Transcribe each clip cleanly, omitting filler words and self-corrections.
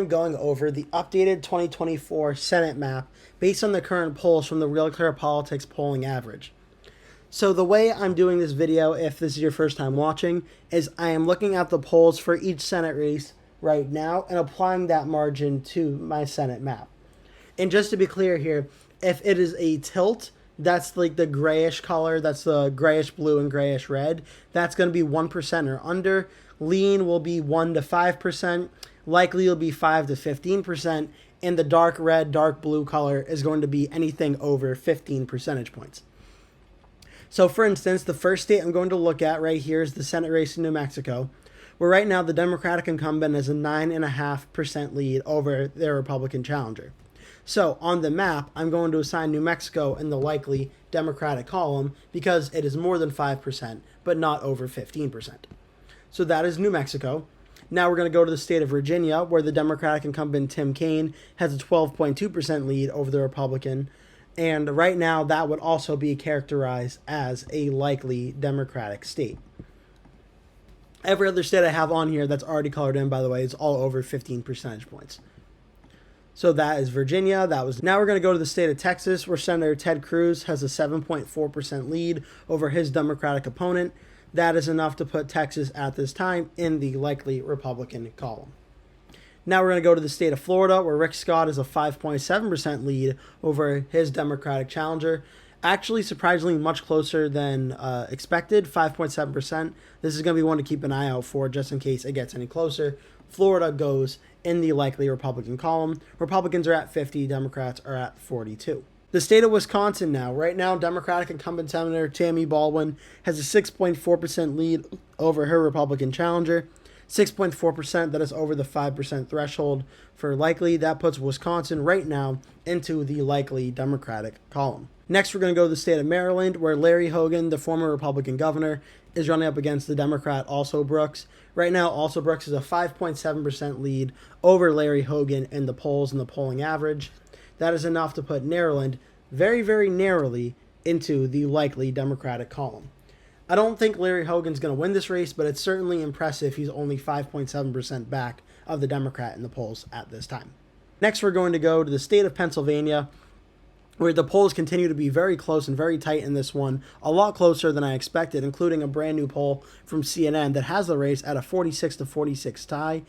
am going over the updated 2024 Senate map based on the current polls from the Real Clear Politics polling average. So the way I'm doing this video, if this is your first time watching, is I am looking at the polls for each Senate race right now and applying that margin to my Senate map. And just to be clear here, if it is a tilt, that's like the grayish color, that's the grayish blue and grayish red, that's going to be 1% or under. Lean will be 1 to 5%. Likely will be 5 to 15%. And the dark red, dark blue color is going to be anything over 15 percentage points. So for instance, the first state I'm going to look at right here is the Senate race in New Mexico, where right now the Democratic incumbent has a 9.5% lead over their Republican challenger. So on the map, I'm going to assign New Mexico in the likely Democratic column because it is more than 5%, but not over 15%. So that is New Mexico. Now we're going to go to the state of Virginia, where the Democratic incumbent Tim Kaine has a 12.2% lead over the Republican. And right now, that would also be characterized as a likely Democratic state. Every other state I have on here that's already colored in, by the way, is all over 15 percentage points. So that is Virginia. Now we're going to go to the state of Texas, where Senator Ted Cruz has a 7.4% lead over his Democratic opponent. That is enough to put Texas at this time in the likely Republican column. Now we're going to go to the state of Florida, where Rick Scott has a 5.7% lead over his Democratic challenger. Actually, surprisingly much closer than expected, 5.7%. This is going to be one to keep an eye out for just in case it gets any closer. Florida goes in the likely Republican column. Republicans are at 50, Democrats are at 42. The state of Wisconsin now. Right now, Democratic incumbent Senator Tammy Baldwin has a 6.4% lead over her Republican challenger. 6.4%, that is over the 5% threshold for likely. That puts Wisconsin right now into the likely Democratic column. Next, we're going to go to the state of Maryland, where Larry Hogan, the former Republican governor, is running up against the Democrat Also Brooks. Right now, Also Brooks has a 5.7% lead over Larry Hogan in the polls and the polling average. That is enough to put Maryland very, very narrowly into the likely Democratic column. I don't think Larry Hogan's going to win this race, but it's certainly impressive he's only 5.7% back of the Democrat in the polls at this time. Next, we're going to go to the state of Pennsylvania, where the polls continue to be very close and very tight in this one, a lot closer than I expected, including a brand new poll from CNN that has the race at a 46 to 46 tie.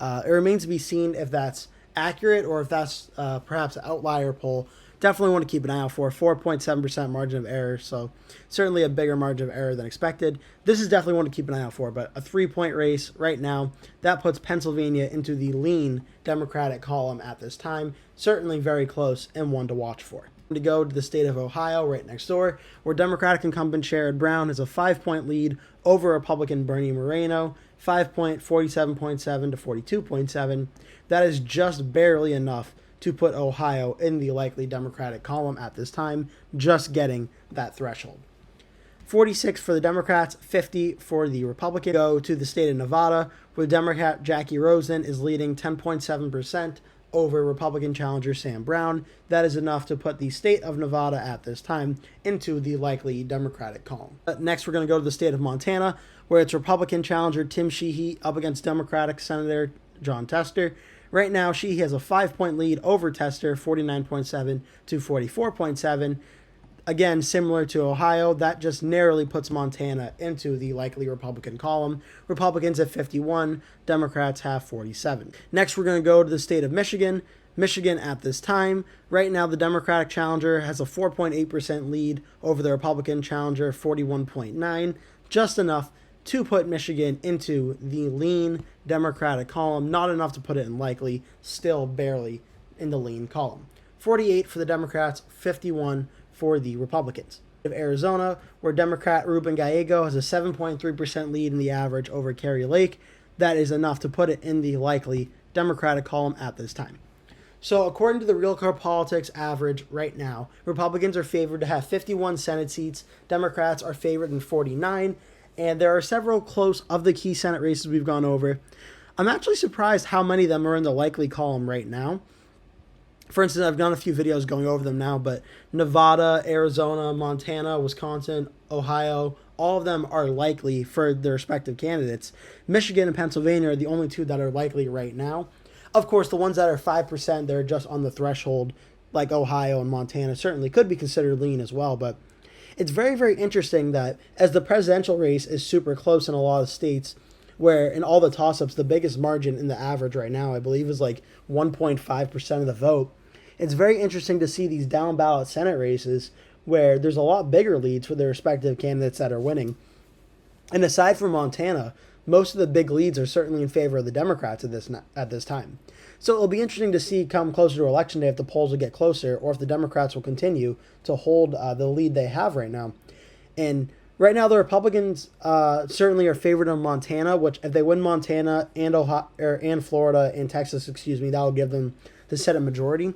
It remains to be seen if that's accurate or if that's perhaps an outlier poll. Definitely want to keep an eye out for 4.7% margin of error, so certainly a bigger margin of error than expected. This is definitely one to keep an eye out for, but a 3-point race right now, that puts Pennsylvania into the lean Democratic column at this time. Certainly very close and one to watch for. To go to the state of Ohio, right next door, where Democratic incumbent Sherrod Brown has a 5-point lead over Republican Bernie Moreno, 5.47.7 to 42.7. That is just barely enough to put Ohio in the likely Democratic column at this time, just getting that threshold. 46 for the Democrats, 50 for the Republicans. Go to the state of Nevada, where Democrat Jackie Rosen is leading 10.7% over Republican challenger Sam Brown. That is enough to put the state of Nevada at this time into the likely Democratic column. Next, we're going to go to the state of Montana, where it's Republican challenger Tim Sheehy up against Democratic Senator Jon Tester. Right now, Sheehy has a 5-point lead over Tester, 49.7 to 44.7. Again, similar to Ohio, that just narrowly puts Montana into the likely Republican column. Republicans have 51, Democrats have 47. Next, we're going to go to the state of Michigan. Michigan at this time, right now the Democratic challenger has a 4.8% lead over the Republican challenger, 41.9, just enough to put Michigan into the lean Democratic column. Not enough to put it in likely, still barely in the lean column. 48 for the Democrats, 51 for the Republicans. Of Arizona, where Democrat Ruben Gallego has a 7.3% lead in the average over Kerry Lake. That is enough to put it in the likely Democratic column at this time. So according to the Real Clear Politics average right now, Republicans are favored to have 51 Senate seats. Democrats are favored in 49. And there are several close of the key Senate races we've gone over. I'm actually surprised how many of them are in the likely column right now. For instance, I've done a few videos going over them now, but Nevada, Arizona, Montana, Wisconsin, Ohio, all of them are likely for their respective candidates. Michigan and Pennsylvania are the only two that are likely right now. Of course, the ones that are 5%, they're just on the threshold, like Ohio and Montana, certainly could be considered lean as well. But it's very, very interesting that as the presidential race is super close in a lot of states, where in all the toss-ups, the biggest margin in the average right now, I believe, is like 1.5% of the vote. It's very interesting to see these down ballot Senate races where there's a lot bigger leads for the respective candidates that are winning. And aside from Montana, most of the big leads are certainly in favor of the Democrats at this time. So it'll be interesting to see come closer to Election Day if the polls will get closer or if the Democrats will continue to hold the lead they have right now. And right now, the Republicans certainly are favored on Montana, which if they win Montana and and Florida and Texas, that will give them the Senate majority.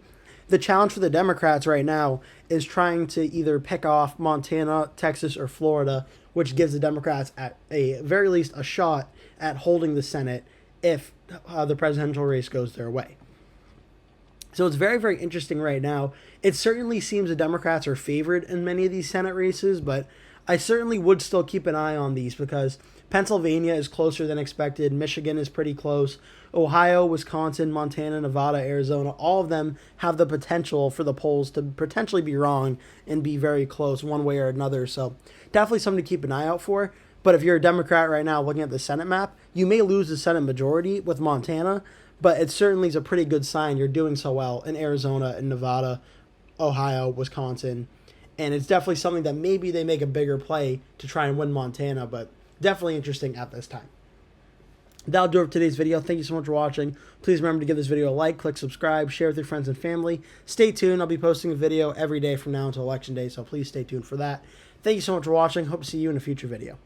The challenge for the Democrats right now is trying to either pick off Montana, Texas, or Florida, which gives the Democrats at a very least a shot at holding the Senate if the presidential race goes their way. So it's very, very interesting right now. It certainly seems the Democrats are favored in many of these Senate races, but I certainly would still keep an eye on these because Pennsylvania is closer than expected. Michigan is pretty close. Ohio, Wisconsin, Montana, Nevada, Arizona, all of them have the potential for the polls to potentially be wrong and be very close one way or another. So definitely something to keep an eye out for. But if you're a Democrat right now looking at the Senate map, you may lose the Senate majority with Montana, but it certainly is a pretty good sign you're doing so well in Arizona and Nevada, Ohio, Wisconsin. And it's definitely something that maybe they make a bigger play to try and win Montana, but definitely interesting at this time. That'll do it for today's video. Thank you so much for watching. Please remember to give this video a like, click subscribe, share with your friends and family. Stay tuned. I'll be posting a video every day from now until Election Day, so please stay tuned for that. Thank you so much for watching. Hope to see you in a future video.